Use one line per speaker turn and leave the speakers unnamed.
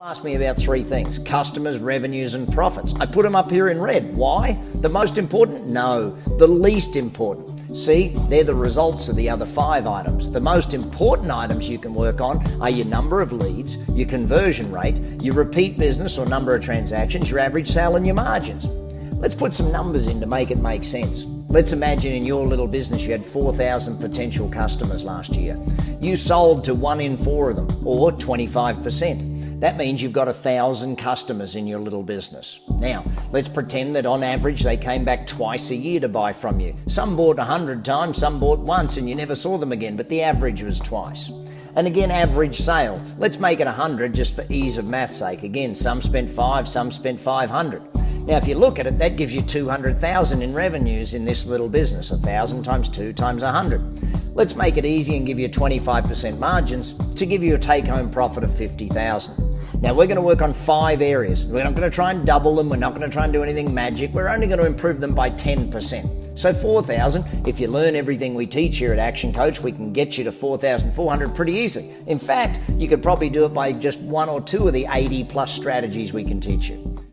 Ask me about three things: customers, revenues, and profits. I put them up here in red. Why? The most important? No. The least important. See, they're the results of the other five items. The most important items you can work on are your number of leads, your conversion rate, your repeat business or number of transactions, your average sale, and your margins. Let's put some numbers in to make it make sense. Let's imagine in your little business you had 4,000 potential customers last year. You sold to 1 in 4 of them, or 25%. That means you've got 1,000 customers in your little business. Now, let's pretend that on average they came back twice a year to buy from you. Some bought 100 times, some bought once and you never saw them again, but the average was twice. And again, average sale. Let's make it 100 just for ease of math's sake. Again, some spent 5, some spent 500. Now, if you look at it, that gives you 200,000 in revenues in this little business. 1,000 times 2 times 100. Let's make it easy and give you 25% margins to give you a take-home profit of 50,000. Now, we're going to work on 5 areas. We're not going to try and double them. We're not going to try and do anything magic. We're only going to improve them by 10%. So 4,000, if you learn everything we teach here at Action Coach, we can get you to 4,400 pretty easy. In fact, you could probably do it by just 1 or 2 of the 80 plus strategies we can teach you.